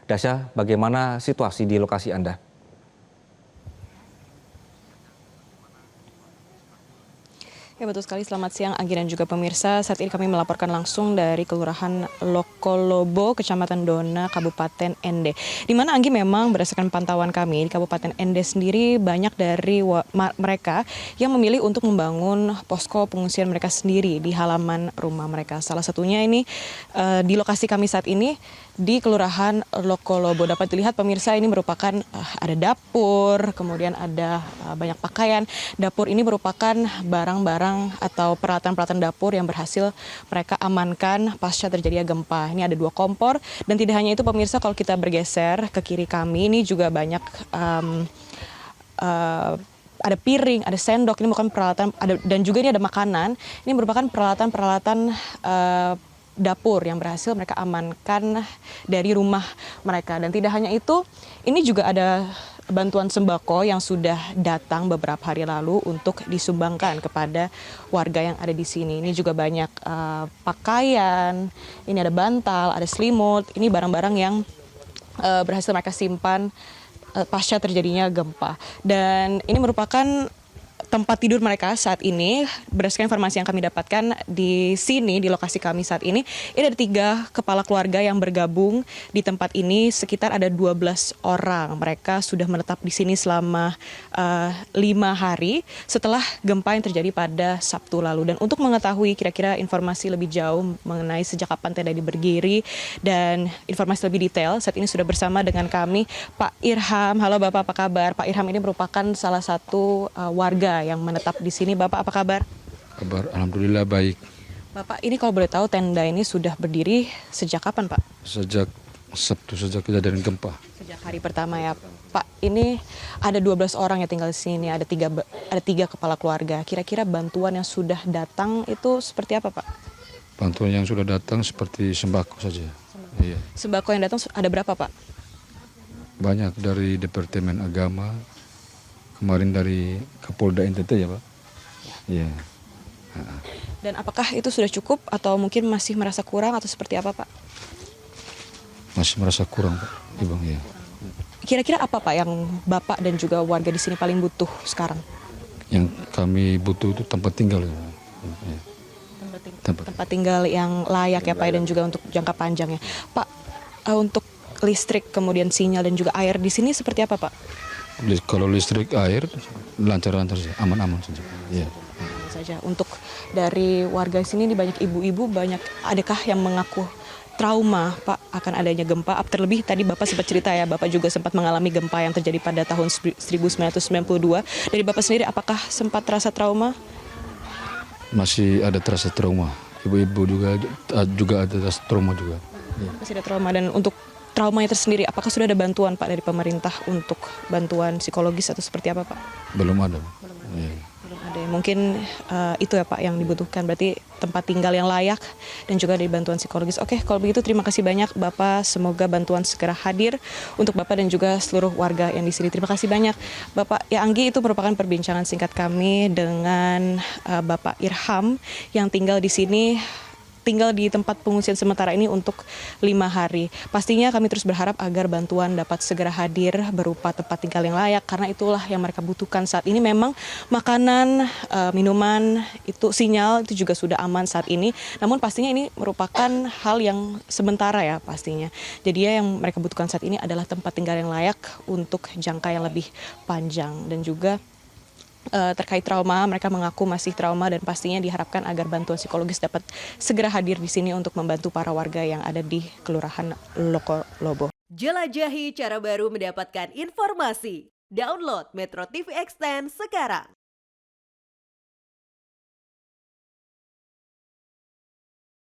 Dasya, bagaimana situasi di lokasi Anda? Ya betul sekali, selamat siang Anggi dan juga pemirsa. Saat ini kami melaporkan langsung dari Kelurahan Lokolobo, Kecamatan Dona, Kabupaten Ende. Di mana Anggi memang berdasarkan pantauan kami di Kabupaten Ende sendiri banyak dari mereka yang memilih untuk membangun posko pengungsian mereka sendiri di halaman rumah mereka. Salah satunya ini di lokasi kami saat ini di Kelurahan Lokolobo. Dapat dilihat pemirsa, ini merupakan ada dapur, kemudian ada banyak pakaian. Dapur ini merupakan barang-barang atau peralatan-peralatan dapur yang berhasil mereka amankan pasca terjadinya gempa. Ini ada 2 kompor, dan tidak hanya itu pemirsa, kalau kita bergeser ke kiri kami ini juga banyak ada piring, ada sendok, ini bukan peralatan, dan juga ini ada makanan. Ini merupakan peralatan-peralatan dapur yang berhasil mereka amankan dari rumah mereka. Dan tidak hanya itu, ini juga ada bantuan sembako yang sudah datang beberapa hari lalu untuk disumbangkan kepada warga yang ada di sini. Ini juga banyak pakaian, ini ada bantal, ada selimut, ini barang-barang yang berhasil mereka simpan pasca terjadinya gempa. Dan ini merupakan tempat tidur mereka saat ini. Berdasarkan informasi yang kami dapatkan di sini, di lokasi kami saat ini ada 3 kepala keluarga yang bergabung di tempat ini. Sekitar ada 12 orang. Mereka sudah menetap di sini selama 5 hari setelah gempa yang terjadi pada Sabtu lalu. Dan untuk mengetahui kira-kira informasi lebih jauh mengenai sejak kapan tenda ini berdiri dan informasi lebih detail, saat ini sudah bersama dengan kami Pak Irham. Halo Bapak, apa kabar? Pak Irham ini merupakan salah satu warga yang menetap di sini. Bapak, apa kabar? Kabar alhamdulillah baik. Bapak, ini kalau boleh tahu tenda ini sudah berdiri sejak kapan, Pak? Sejak Sabtu, sejak kejadian gempa. Sejak hari pertama ya, Pak. Ini ada 12 orang yang tinggal di sini, ada tiga kepala keluarga. Kira-kira bantuan yang sudah datang itu seperti apa, Pak? Bantuan yang sudah datang seperti sembako saja. Iya. Sembako yang datang ada berapa, Pak? Banyak dari Departemen Agama, kemarin dari Kapolda NTT ya Pak. Iya. Dan apakah itu sudah cukup atau mungkin masih merasa kurang atau seperti apa, Pak? Masih merasa kurang Pak. Ibang, ya. Kira-kira apa, Pak, yang Bapak dan juga warga di sini paling butuh sekarang? Yang kami butuh itu tempat tinggal. Ya. Ya. Tempat tinggal yang layak ya, Pak, dan juga untuk jangka panjang ya. Pak, untuk listrik, kemudian sinyal dan juga air di sini seperti apa, Pak? Kalau listrik, air lancar-lancar saja, aman-aman saja. Ya. Saja. Untuk dari warga sini ini banyak ibu-ibu, banyak, adakah yang mengaku trauma, Pak, akan adanya gempa? Terlebih tadi Bapak sempat cerita ya, Bapak juga sempat mengalami gempa yang terjadi pada tahun 1992. Dari Bapak sendiri, apakah sempat terasa trauma? Masih ada terasa trauma. Ibu-ibu juga ada terasa trauma juga. Ya. Masih ada trauma. Dan untuk trauma itu sendiri, apakah sudah ada bantuan, Pak, dari pemerintah untuk bantuan psikologis atau seperti apa, Pak? Belum ada. Ya. Belum ada. Mungkin itu ya, Pak, yang dibutuhkan. Berarti tempat tinggal yang layak dan juga dari bantuan psikologis. Oke, kalau begitu terima kasih banyak Bapak. Semoga bantuan segera hadir untuk Bapak dan juga seluruh warga yang di sini. Terima kasih banyak Bapak. Ya, Anggi, itu merupakan perbincangan singkat kami dengan Bapak Irham yang tinggal di sini, tinggal di tempat pengungsian sementara ini untuk 5 hari. Pastinya kami terus berharap agar bantuan dapat segera hadir berupa tempat tinggal yang layak, karena itulah yang mereka butuhkan saat ini. Memang makanan, minuman, itu sinyal itu juga sudah aman saat ini. Namun pastinya ini merupakan hal yang sementara ya pastinya. Jadi ya, yang mereka butuhkan saat ini adalah tempat tinggal yang layak untuk jangka yang lebih panjang. Dan juga terkait trauma, mereka mengaku masih trauma dan pastinya diharapkan agar bantuan psikologis dapat segera hadir di sini untuk membantu para warga yang ada di Kelurahan Lokolobo. Jelajahi cara baru mendapatkan informasi. Download Metro TV Extend sekarang.